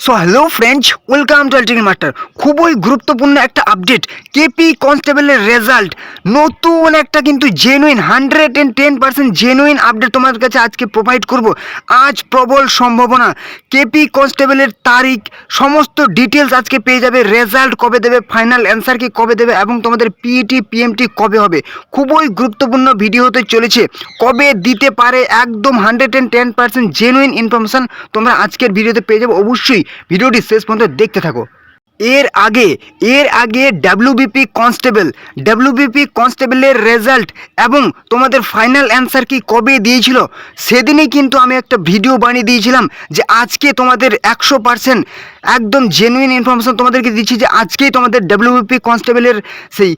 So hello friends, welcome to ultimate master. খুবই গুরুত্বপূর্ণ একটা আপডেট, কেপি কনস্টেবলের রেজাল্ট। নতুন একটা কিন্তু জেনুইন 110% জেনুইন আপডেট তোমাদের কাছে আজকে প্রোভাইড করব। আজ প্রবল সম্ভাবনা কেপি কনস্টেবলের তারিখ, সমস্ত ডিটেলস আজকে পেয়ে যাবে। রেজাল্ট কবে দেবে, ফাইনাল অ্যান্সার কি কবে দেবে, এবং তোমাদের পিইটি পিএমটি কবে হবে। খুবই গুরুত্বপূর্ণ ভিডিও হতে চলেছে, কবে দিতে পারে একদম 110% জেনুইন ইনফরমেশান তোমরা আজকের ভিডিওতে পেয়ে যাবে। অবশ্যই ভিডিওটি শেষ পর্যন্ত দেখতে থাকো। এর আগে ডাব্লিউবিপি কনস্টেবলের রেজাল্ট এবং তোমাদের ফাইনাল অ্যান্সার কি কবে দিয়েছিল, সেদিনই কিন্তু আমি একটা ভিডিও বানিয়ে দিয়েছিলাম যে আজকে তোমাদের 100% একদম জেনুইন ইনফরমেশন তোমাদেরকে দিচ্ছি যে আজকেই তোমাদের ডাব্লিউবিপি কনস্টেবলের সেই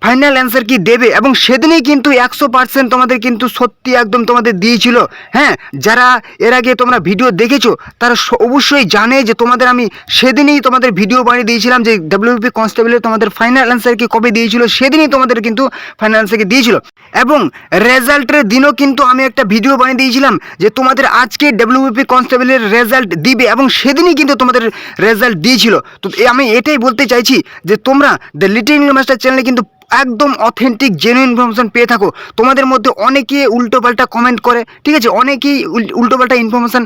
ফাইনাল অ্যান্সার কি দেবে। এবং সেদিনই কিন্তু 100% তোমাদের কিন্তু সত্যি একদম তোমাদের দিয়েছিল। হ্যাঁ, যারা এর আগে তোমরা ভিডিও দেখেছো তারা অবশ্যই জানে যে তোমাদের আমি সেদিনই তোমাদের ভিডিও বানিয়ে দিয়েছিলাম যে ডাব্লিউপি কনস্টেবলের তোমাদের ফাইনাল অ্যান্সার কি কবে দিয়েছিল, সেদিনই তোমাদের কিন্তু ফাইনাল অ্যান্সার কি দিয়েছিল। এবং রেজাল্টের দিনও কিন্তু আমি একটা ভিডিও বানিয়ে দিয়েছিলাম যে তোমাদের আজকে ডাব্লিউপি কনস্টেবলের রেজাল্ট দিবে, এবং সেদিনই কিন্তু তোমাদের রেজাল্ট দিয়েছিল। তো আমি এটাই বলতে চাইছি যে তোমরা দ্য লিটল মাস্টার চ্যানেলে কিন্তু একদম অথেন্টিক জেনুইন ইনফরমেশন পেয়ে থাকো। তোমাদের মধ্যে অনেকে উল্টোপাল্টা কমেন্ট করে, ঠিক আছে, অনেকেই উল্টোপাল্টা ইনফরমেশান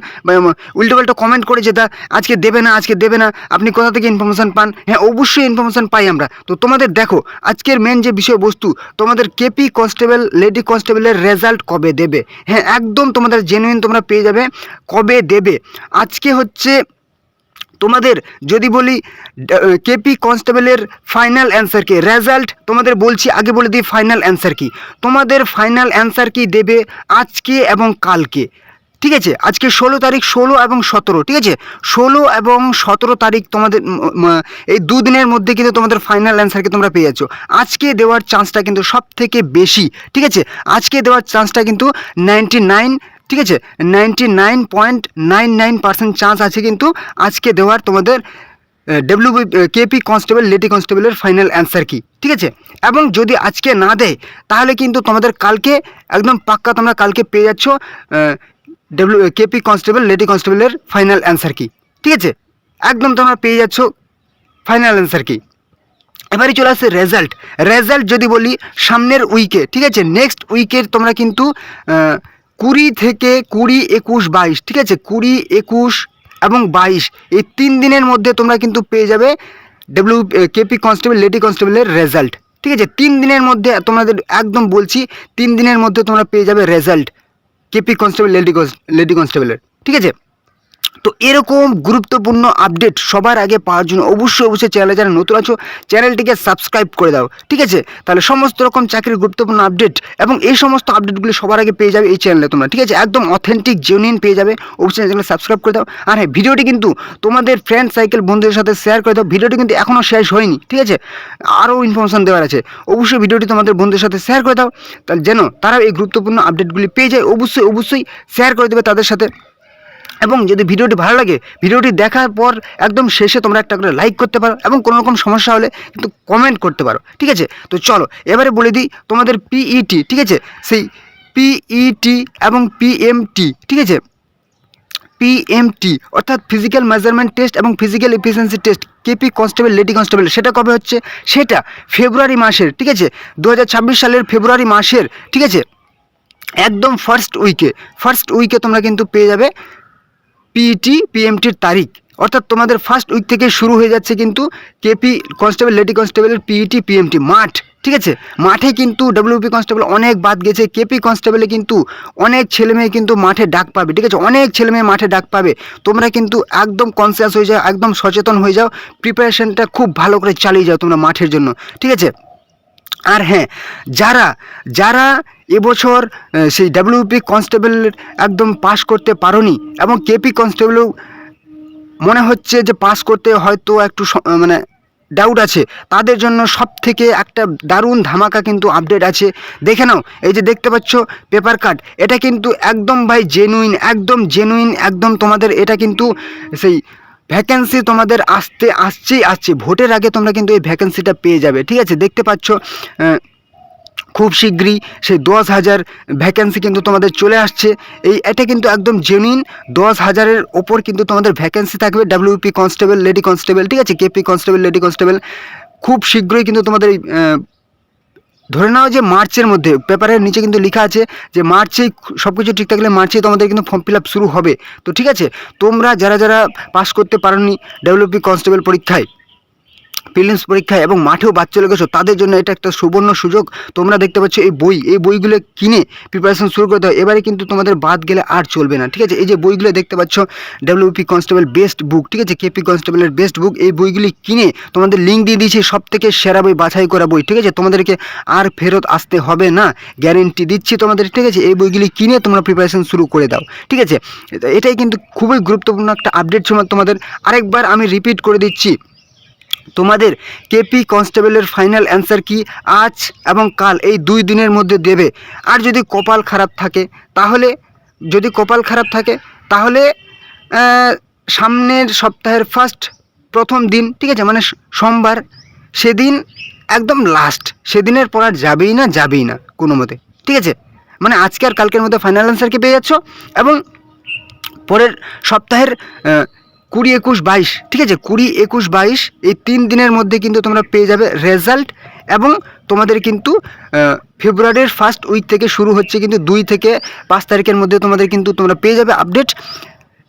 উল্টোপাল্টা কমেন্ট করে যে আজকে দেবে না, আপনি কোথা থেকে ইনফরমেশান পান। হ্যাঁ, অবশ্যই ইনফরমেশান পাই আমরা। তো তোমাদের দেখো আজকের মেন যে বিষয়বস্তু, তোমাদের কেপি কনস্টেবল লেডি কনস্টেবলের রেজাল্ট কবে দেবে। হ্যাঁ, একদম তোমাদের জেনুইন তোমরা পেয়ে যাবে কবে দেবে। আজকে হচ্ছে তোমাদের যদি বলি কেপি কনস্টেবলের ফাইনাল অ্যান্সার কি রেজাল্ট, তোমাদের বলছি আগে বলে দিই ফাইনাল অ্যান্সার কি। তোমাদের ফাইনাল অ্যান্সার কি দেবে আজকে এবং কালকে, ঠিক আছে। আজকে 16 তারিখ, 16 এবং 17, ঠিক আছে, 16 এবং 17 তারিখ তোমাদের এই দুদিনের মধ্যে কিন্তু তোমাদের ফাইনাল অ্যান্সারকে তোমরা পেয়ে যাচ্ছ। আজকে দেওয়ার চান্সটা কিন্তু সব থেকে বেশি, ঠিক আছে, আজকে দেওয়ার চান্সটা কিন্তু 99, ঠিক আছে, 99.99% চান্স আছে কিন্তু আজকে দেওয়ার তোমাদের কেপি কনস্টেবল লেডি কনস্টেবলের ফাইনাল অ্যান্সার কি, ঠিক আছে। এবং যদি আজকে না দেয় তাহলে কিন্তু তোমাদের কালকে একদম পাক্কা তোমরা কালকে পেয়ে যাচ্ছ কেপি কনস্টেবল লেডি কনস্টেবলের ফাইনাল অ্যান্সার কি, ঠিক আছে, একদম তোমরা পেয়ে যাচ্ছ ফাইনাল অ্যান্সার কি। এবারে চলে আসছে রেজাল্ট যদি বলি সামনের উইকে, ঠিক আছে, নেক্সট উইকের তোমরা কিন্তু 20 থেকে 20, 21, 22, ঠিক আছে, 20, 21 এবং 22 এই 3 দিনের মধ্যে তোমরা কিন্তু পেয়ে যাবে কেপি কনস্টেবল লেডি কনস্টেবলের রেজাল্ট, ঠিক আছে। 3 দিনের মধ্যে তোমাদের একদম বলছি 3 দিনের মধ্যে তোমরা পেয়ে যাবে রেজাল্ট কেপি কনস্টেবল লেডি কনস্টেবলের, ঠিক আছে। তো এরকম গুরুত্বপূর্ণ আপডেট সবার আগে পাওয়ার জন্য অবশ্যই চ্যানেলে যারা নতুন আছো চ্যানেলটিকে সাবস্ক্রাইব করে দাও, ঠিক আছে। তাহলে সমস্ত রকম চাকরির গুরুত্বপূর্ণ আপডেট এবং এই সমস্ত আপডেটগুলি সবার আগে পেয়ে যাবে এই চ্যানেলে তোমরা, ঠিক আছে, একদম অথেন্টিক জেনুইন পেয়ে যাবে। অবশ্যই চ্যানেলে সাবস্ক্রাইব করে দাও। আর হ্যাঁ, ভিডিওটি কিন্তু তোমাদের ফ্রেন্ড সাইকেল বন্ধুদের সাথে শেয়ার করে দাও। ভিডিওটি কিন্তু এখনও শেষ হয়নি, ঠিক আছে, আরও ইনফরমেশন দেওয়ার আছে। অবশ্যই ভিডিওটি তোমাদের বন্ধুদের সাথে শেয়ার করে দাও, তাহলে যেন তারা এই গুরুত্বপূর্ণ আপডেটগুলি পেয়ে যায়। অবশ্যই শেয়ার করে দেবে তাদের সাথে। এবং যদি ভিডিওটি ভালো লাগে, ভিডিওটি দেখার পর একদম শেষে তোমরা একটা করে লাইক করতে পারো, এবং কোনো রকম সমস্যা হলে কিন্তু কমেন্ট করতে পারো, ঠিক আছে। তো চলো এবারে বলে দিই তোমাদের পিইটি, ঠিক আছে, সেই পিইটি এবং পিএমটি, ঠিক আছে, পিএমটি অর্থাৎ ফিজিক্যাল মেজারমেন্ট টেস্ট এবং physical efficiency test KP constable lady constable, সেটা কবে হচ্ছে, সেটা ফেব্রুয়ারি মাসের, ঠিক আছে, 2026 সালের ফেব্রুয়ারি মাসের, ঠিক আছে, একদম ফার্স্ট উইকে তোমরা কিন্তু পেয়ে যাবে পিইটি পিএমটির তারিখ। অর্থাৎ তোমাদের ফার্স্ট উইক থেকে শুরু হয়ে যাচ্ছে কিন্তু কেপি কনস্টেবল লেডি কনস্টেবলের পিইটি পিএমটি মাঠ, ঠিক আছে। মাঠে কিন্তু ডাব্লিউপি কনস্টেবল অনেক বাদ গেছে, কেপি কনস্টেবলে কিন্তু অনেক ছেলেমেয়ে কিন্তু মাঠে ডাক পাবে, ঠিক আছে, অনেক ছেলেমেয়ে মাঠে ডাক পাবে। তোমরা কিন্তু একদম কনসিয়াস হয়ে যাও, একদম সচেতন হয়ে যাও, প্রিপারেশনটা খুব ভালো করে চালিয়ে যাও তোমরা মাঠের জন্য, ঠিক আছে। আর হ্যাঁ, যারা এবছর সেই ডাব্লিউপি কনস্টেবল একদম পাস করতে পারোনি এবং কেপি কনস্টেবলও মনে হচ্ছে যে পাস করতে হয়তো একটু মানে ডাউট আছে, তাদের জন্য সব থেকে একটা দারুণ ধামাকা কিন্তু আপডেট আছে। দেখে নাও, এই যে দেখতে পাচ্ছ পেপার কাট, এটা কিন্তু একদম ভাই জেনুইন, একদম তোমাদের এটা কিন্তু সেই ভ্যাকেন্সি তোমাদের আসছে ভোটের আগে তোমরা কিন্তু এই ভ্যাকেন্সিটা পেয়ে যাবে, ঠিক আছে। দেখতে পাচ্ছ খুব শীঘ্রই সেই 10,000 ভ্যাকেন্সি কিন্তু তোমাদের চলে আসছে। এটা কিন্তু একদম জেনুইন 10,000-এর ওপর কিন্তু তোমাদের ভ্যাকেন্সি থাকবে ডাব্লিউপি কনস্টেবল, লেডি কনস্টেবল, ঠিক আছে, কেপি কনস্টেবল, লেডি কনস্টেবল। খুব শীঘ্রই কিন্তু তোমাদের ধরে নাও যে মার্চের মধ্যে, পেপারের নিচে কিন্তু লেখা আছে যে মার্চেই সব কিছু ঠিক থাকলে মার্চেই তোমাদের কিন্তু ফর্ম ফিল আপ শুরু হবে। তো ঠিক আছে, তোমরা যারা যারা পাস করতে পারোনি ডাব্লিউপি কনস্টেবল পরীক্ষায়, প্রিলিমস পরীক্ষায় এবং মাঠেও বাদ চলে গেছো, তাদের জন্য এটা একটা সুবর্ণ সুযোগ। তোমরা দেখতে পাচ্ছ এই বইগুলো কিনে প্রিপারেশন শুরু করতে হয়। এবারে কিন্তু তোমাদের বাদ গেলে আর চলবে না, ঠিক আছে। এই যে বইগুলো দেখতে পাচ্ছ ডাব্লিউপি কনস্টেবল বেস্ট বুক, ঠিক আছে, কেপি কনস্টেবলের বেস্ট বুক, এই বইগুলি কিনে তোমাদের লিঙ্ক দিয়ে দিয়েছি, সব থেকে সেরা বই, বাছাই করা বই, ঠিক আছে। তোমাদেরকে আর ফেরত আসতে হবে না, গ্যারেন্টি দিচ্ছি তোমাদের, ঠিক আছে। এই বইগুলি কিনে তোমরা প্রিপারেশন শুরু করে দাও, ঠিক আছে। এটাই কিন্তু খুবই গুরুত্বপূর্ণ একটা আপডেট ছিল তোমাদের। আরেকবার আমি রিপিট করে দিচ্ছি, তোমাদের কেপি কনস্টেবলের ফাইনাল অ্যান্সার কি আজ এবং কাল এই 2 দিনের মধ্যে দেবে। আর যদি কপাল খারাপ থাকে তাহলে সামনের সপ্তাহের প্রথম দিন, ঠিক আছে, মানে সোমবার, সেদিন একদম লাস্ট, সেদিনের পর আর যাবেই না কোনো মতে, ঠিক আছে। মানে আজকে আর কালকের মধ্যে ফাইনাল অ্যান্সারকে পেয়ে যাচ্ছ এবং পরের সপ্তাহের 20, 21, 22, ঠিক আছে, 20, 21, 22 এই 3 দিনের মধ্যে কিন্তু তোমরা পেয়ে যাবে রেজাল্ট। এবং তোমাদের কিন্তু ফেব্রুয়ারির ফার্স্ট উইক থেকে শুরু হচ্ছে, কিন্তু 2 থেকে 5 তারিখের মধ্যে তোমাদের কিন্তু তোমরা পেয়ে যাবে আপডেট।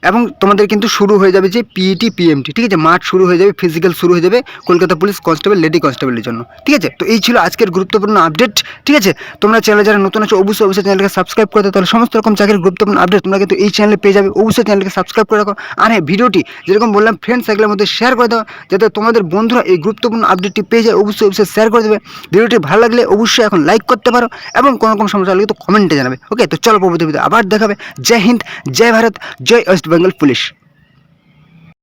এবং তোমাদের কিন্তু শুরু হয়ে যাবে যে পিইটি, পিএমটি, ঠিক আছে, মাঠ শুরু হয়ে যাবে, ফিজিক্যাল শুরু হয়ে যাবে কলকাতা পুলিশ কনস্টেবল, লেডি কনস্টেবলের জন্য, ঠিক আছে। তো এই ছিল আজকের গুরুত্বপূর্ণ আপডেট, ঠিক আছে। তোমরা চ্যানেলে যারা নতুন আছো অবশ্যই চ্যানেলকে সাবস্ক্রাইব করে দাও, তাহলে সমস্ত রকম চাকরির গুরুত্বপূর্ণ আপডেট তোমরা কিন্তু এই চ্যানেলে পেয়ে যাবে। অবশ্যই চ্যানেলকে সাবস্ক্রাইব করে রাখো। আর হ্যাঁ, ভিডিওটি যেরকম বললাম ফ্রেন্ড সার্কেলের মধ্যে শেয়ার করে দাও, যাতে তোমাদের বন্ধুরা এই গুরুত্বপূর্ণ আপডেটটি পেয়ে যায়। অবশ্যই শেয়ার করে দেবে। ভিডিওটি ভালো লাগলে অবশ্যই এখন লাইক করতে পারো এবং কোনো রকম সমস্যা হলে তো কমেন্টে জানাবে। ওকে, তো চলো পরবর্তী ভিডিও আবার দেখাবে। জয় হিন্দ, জয় ভারত, জয় ওয়েস্ট বেঙ্গল পুলিশ।